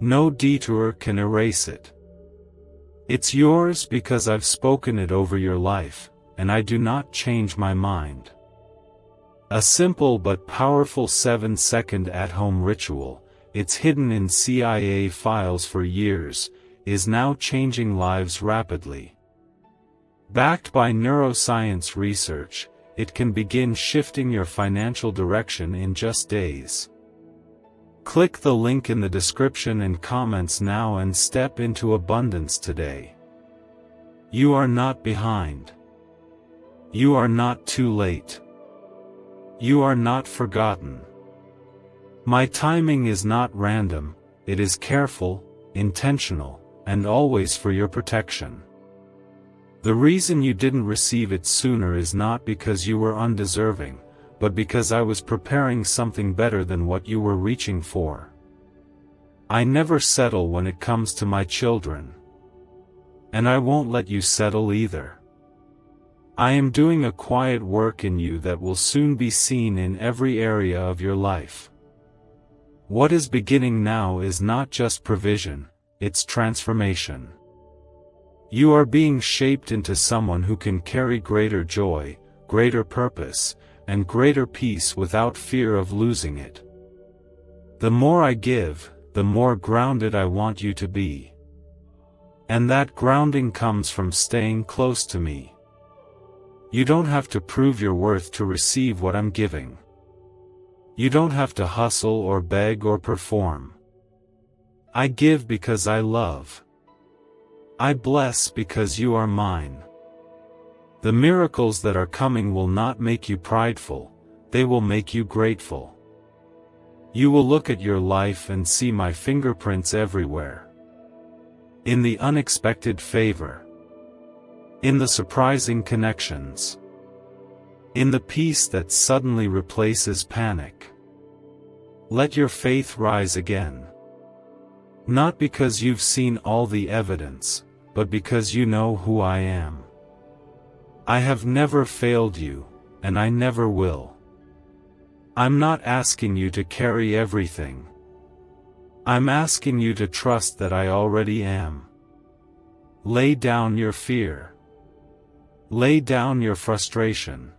No detour can erase it. It's yours because I've spoken it over your life, and I do not change my mind. A simple but powerful 7-second at-home ritual, it's hidden in CIA files for years, is now changing lives rapidly. Backed by neuroscience research, it can begin shifting your financial direction in just days. Click the link in the description and comments now and step into abundance today. You are not behind. You are not too late. You are not forgotten. My timing is not random, it is careful, intentional, and always for your protection. The reason you didn't receive it sooner is not because you were undeserving, but because I was preparing something better than what you were reaching for. I never settle when it comes to my children. And I won't let you settle either. I am doing a quiet work in you that will soon be seen in every area of your life. What is beginning now is not just provision, it's transformation. You are being shaped into someone who can carry greater joy, greater purpose, and greater peace without fear of losing it. The more I give, the more grounded I want you to be. And that grounding comes from staying close to me. You don't have to prove your worth to receive what I'm giving. You don't have to hustle or beg or perform. I give because I love. I bless because you are mine. The miracles that are coming will not make you prideful, they will make you grateful. You will look at your life and see my fingerprints everywhere. In the unexpected favor. In the surprising connections. In the peace that suddenly replaces panic. Let your faith rise again. Not because you've seen all the evidence, but because you know who I am. I have never failed you, and I never will. I'm not asking you to carry everything. I'm asking you to trust that I already am. Lay down your fear. Lay down your frustration.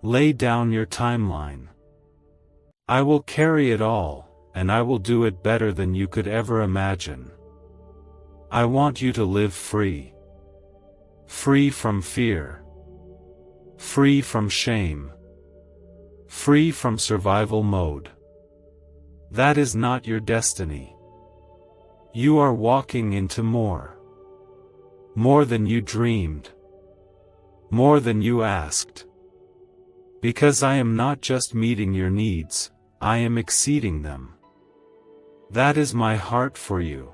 Lay down your timeline. I will carry it all, and I will do it better than you could ever imagine. I want you to live free. Free from fear. Free from shame. Free from survival mode. That is not your destiny. You are walking into more. More than you dreamed. More than you asked. Because I am not just meeting your needs, I am exceeding them. That is my heart for you.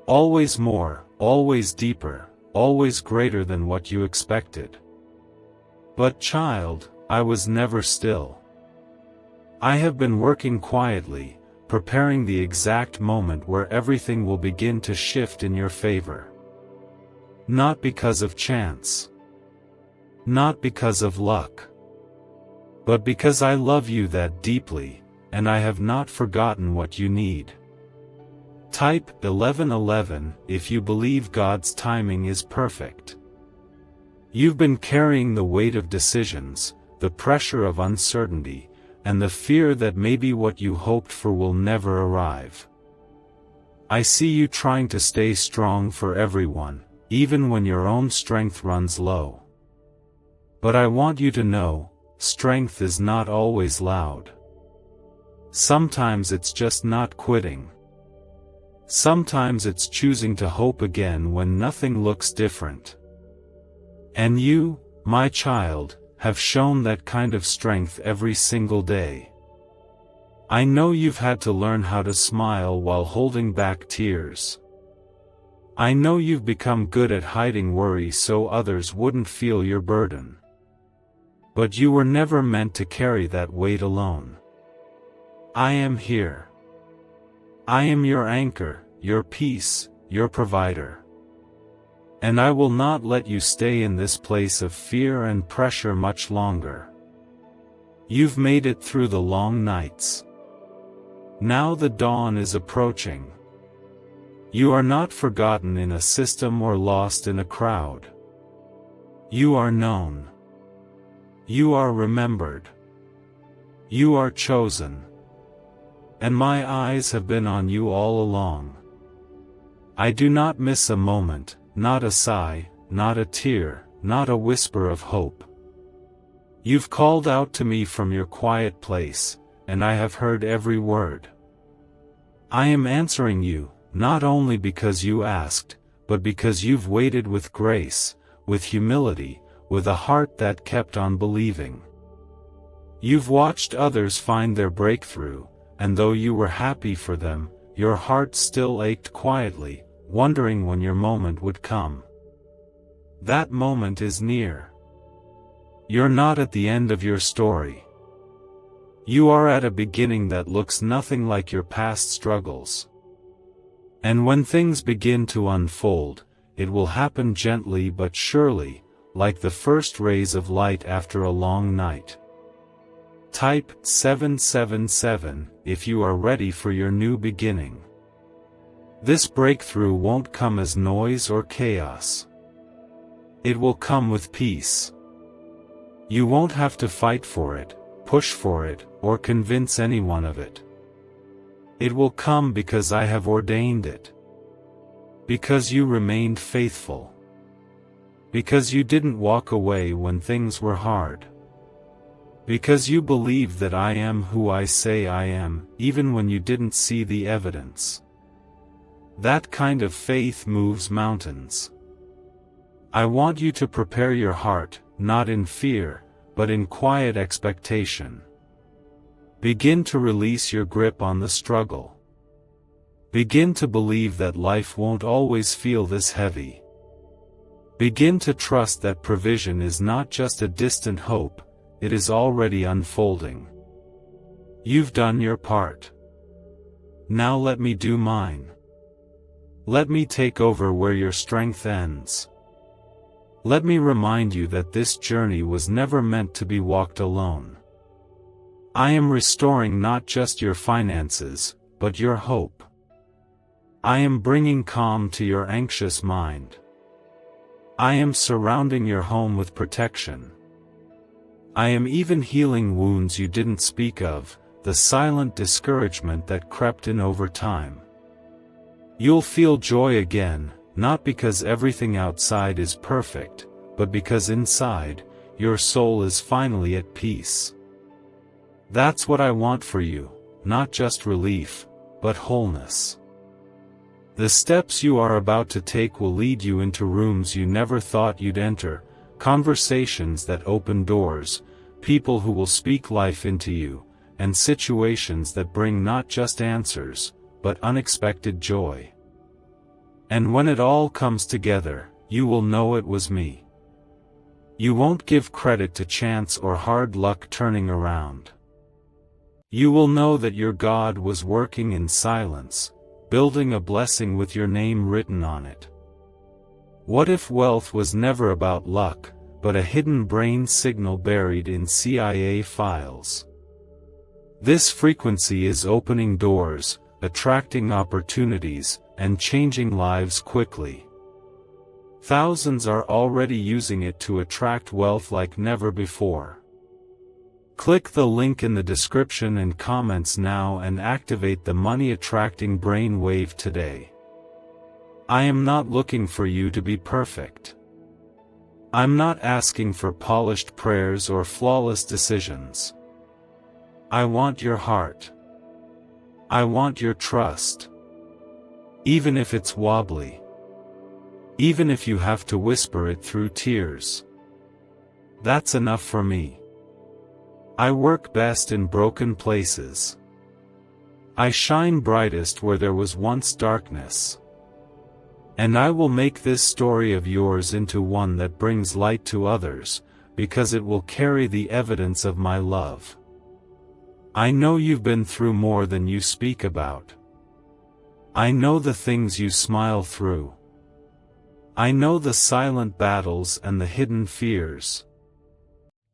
Always more, always deeper, always greater than what you expected. But child, I was never still. I have been working quietly, preparing the exact moment where everything will begin to shift in your favor. Not because of chance. Not because of luck. But because I love you that deeply, and I have not forgotten what you need. Type 1111 if you believe God's timing is perfect. You've been carrying the weight of decisions, the pressure of uncertainty, and the fear that maybe what you hoped for will never arrive. I see you trying to stay strong for everyone, even when your own strength runs low. But I want you to know, strength is not always loud. Sometimes it's just not quitting. Sometimes it's choosing to hope again when nothing looks different. And you, my child, have shown that kind of strength every single day. I know you've had to learn how to smile while holding back tears. I know you've become good at hiding worry so others wouldn't feel your burden. But you were never meant to carry that weight alone. I am here. I am your anchor, your peace, your provider. And I will not let you stay in this place of fear and pressure much longer. You've made it through the long nights. Now the dawn is approaching. You are not forgotten in a system or lost in a crowd. You are known. You are remembered. You are chosen. And my eyes have been on you all along. I do not miss a moment, not a sigh, not a tear, not a whisper of hope. You've called out to me from your quiet place, and I have heard every word. I am answering you, not only because you asked, but because you've waited with grace, with humility, with a heart that kept on believing. You've watched others find their breakthrough, and though you were happy for them, your heart still ached quietly, wondering when your moment would come. That moment is near. You're not at the end of your story. You are at a beginning that looks nothing like your past struggles. And when things begin to unfold, it will happen gently but surely, like the first rays of light after a long night. Type 777 if you are ready for your new beginning. This breakthrough won't come as noise or chaos. It will come with peace. You won't have to fight for it, push for it, or convince anyone of it. It will come because I have ordained it. Because you remained faithful. Because you didn't walk away when things were hard. Because you believe that I am who I say I am, even when you didn't see the evidence. That kind of faith moves mountains. I want you to prepare your heart, not in fear, but in quiet expectation. Begin to release your grip on the struggle. Begin to believe that life won't always feel this heavy. Begin to trust that provision is not just a distant hope, it is already unfolding. You've done your part. Now let me do mine. Let me take over where your strength ends. Let me remind you that this journey was never meant to be walked alone. I am restoring not just your finances, but your hope. I am bringing calm to your anxious mind. I am surrounding your home with protection. I am even healing wounds you didn't speak of, the silent discouragement that crept in over time. You'll feel joy again, not because everything outside is perfect, but because inside, your soul is finally at peace. That's what I want for you, not just relief, but wholeness. The steps you are about to take will lead you into rooms you never thought you'd enter, conversations that open doors, people who will speak life into you, and situations that bring not just answers, but unexpected joy. And when it all comes together, you will know it was me. You won't give credit to chance or hard luck turning around. You will know that your God was working in silence, building a blessing with your name written on it. What if wealth was never about luck, but a hidden brain signal buried in CIA files? This frequency is opening doors, attracting opportunities, and changing lives quickly. Thousands are already using it to attract wealth like never before. Click the link in the description and comments now and activate the money-attracting brain wave today. I am not looking for you to be perfect. I'm not asking for polished prayers or flawless decisions. I want your heart. I want your trust. Even if it's wobbly. Even if you have to whisper it through tears. That's enough for me. I work best in broken places. I shine brightest where there was once darkness. And I will make this story of yours into one that brings light to others, because it will carry the evidence of my love. I know you've been through more than you speak about. I know the things you smile through. I know the silent battles and the hidden fears.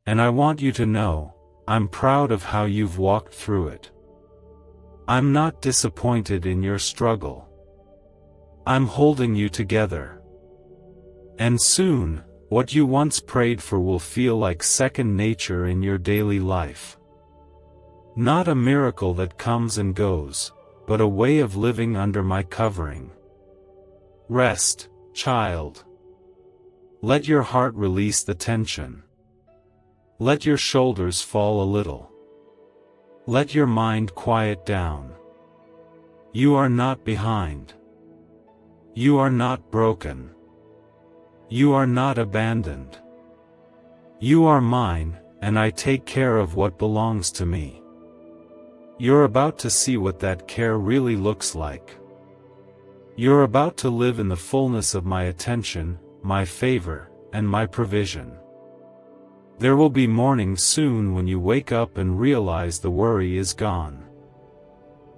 And I want you to know, I'm proud of how you've walked through it. I'm not disappointed in your struggle. I'm holding you together. And soon, what you once prayed for will feel like second nature in your daily life. Not a miracle that comes and goes, but a way of living under my covering. Rest, child. Let your heart release the tension. Let your shoulders fall a little. Let your mind quiet down. You are not behind. You are not broken. You are not abandoned. You are mine, and I take care of what belongs to me. You're about to see what that care really looks like. You're about to live in the fullness of my attention, my favor, and my provision. There will be mornings soon when you wake up and realize the worry is gone.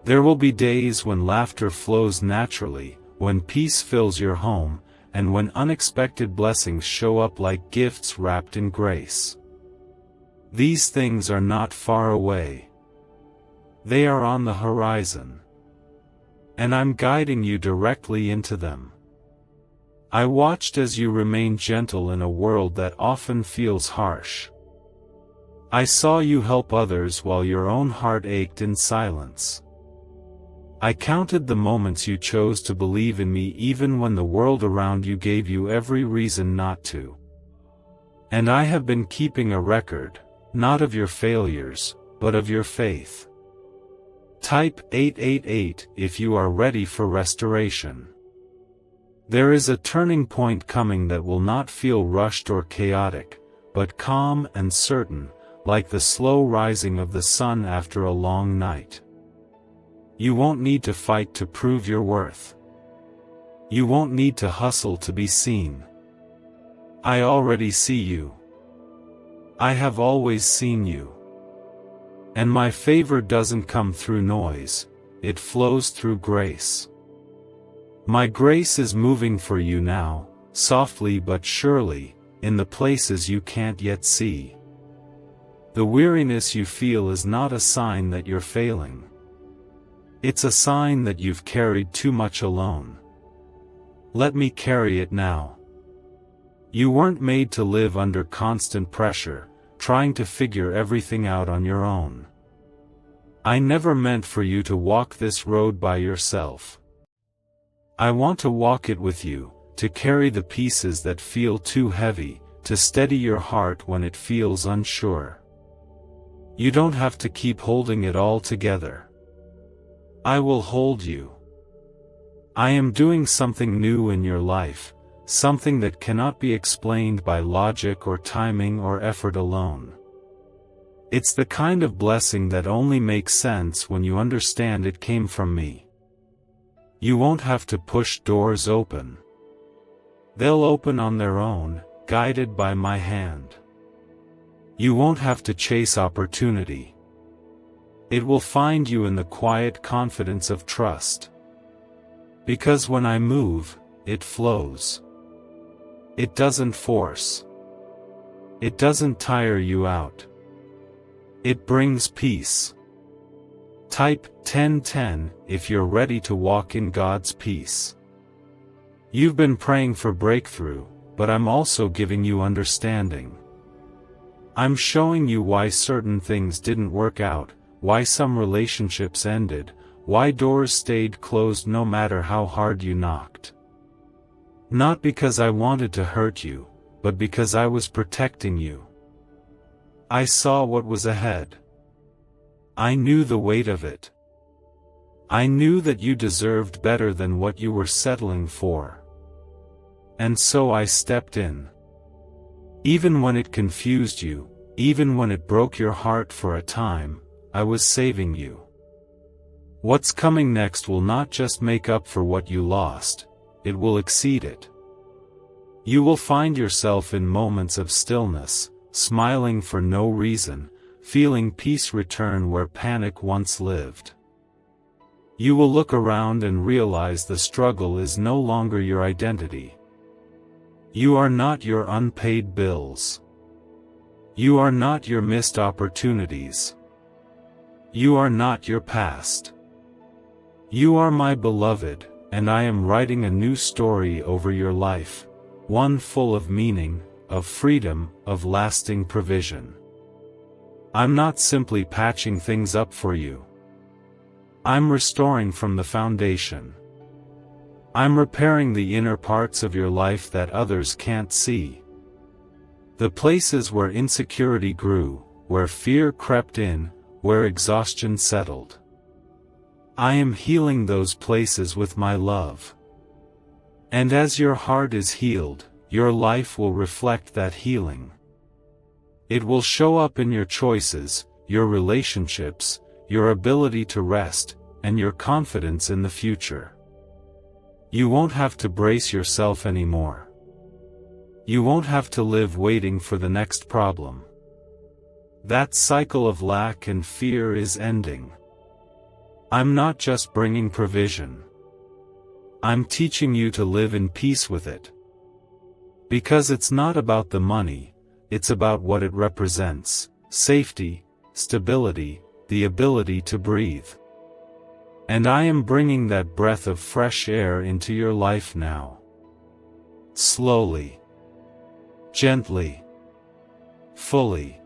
There will be days when laughter flows naturally, when peace fills your home, and when unexpected blessings show up like gifts wrapped in grace. These things are not far away. They are on the horizon. And I'm guiding you directly into them. I watched as you remained gentle in a world that often feels harsh. I saw you help others while your own heart ached in silence. I counted the moments you chose to believe in me even when the world around you gave you every reason not to. And I have been keeping a record, not of your failures, but of your faith. Type 888 if you are ready for restoration. There is a turning point coming that will not feel rushed or chaotic, but calm and certain, like the slow rising of the sun after a long night. You won't need to fight to prove your worth. You won't need to hustle to be seen. I already see you. I have always seen you. And my favor doesn't come through noise, it flows through grace. My grace is moving for you now, softly but surely, in the places you can't yet see. The weariness you feel is not a sign that you're failing. It's a sign that you've carried too much alone. Let me carry it now. You weren't made to live under constant pressure, trying to figure everything out on your own. I never meant for you to walk this road by yourself. I want to walk it with you, to carry the pieces that feel too heavy, to steady your heart when it feels unsure. You don't have to keep holding it all together. I will hold you. I am doing something new in your life, something that cannot be explained by logic or timing or effort alone. It's the kind of blessing that only makes sense when you understand it came from me. You won't have to push doors open. They'll open on their own, guided by my hand. You won't have to chase opportunity. It will find you in the quiet confidence of trust. Because when I move, it flows. It doesn't force. It doesn't tire you out. It brings peace. Type 1010 if you're ready to walk in God's peace. You've been praying for breakthrough, but I'm also giving you understanding. I'm showing you why certain things didn't work out, why some relationships ended, why doors stayed closed no matter how hard you knocked. Not because I wanted to hurt you, but because I was protecting you. I saw what was ahead. I knew the weight of it. I knew that you deserved better than what you were settling for. And so I stepped in. Even when it confused you, even when it broke your heart for a time, I was saving you. What's coming next will not just make up for what you lost, it will exceed it. You will find yourself in moments of stillness, smiling for no reason, feeling peace return where panic once lived. You will look around and realize the struggle is no longer your identity. You are not your unpaid bills. You are not your missed opportunities. You are not your past. You are my beloved, and I am writing a new story over your life, one full of meaning, of freedom, of lasting provision. I'm not simply patching things up for you. I'm restoring from the foundation. I'm repairing the inner parts of your life that others can't see. The places where insecurity grew, where fear crept in, where exhaustion settled. I am healing those places with my love. And as your heart is healed, your life will reflect that healing. It will show up in your choices, your relationships, your ability to rest, and your confidence in the future. You won't have to brace yourself anymore. You won't have to live waiting for the next problem. That cycle of lack and fear is ending. I'm not just bringing provision. I'm teaching you to live in peace with it. Because it's not about the money, it's about what it represents: safety, stability, the ability to breathe. And I am bringing that breath of fresh air into your life now. Slowly. Gently. Fully.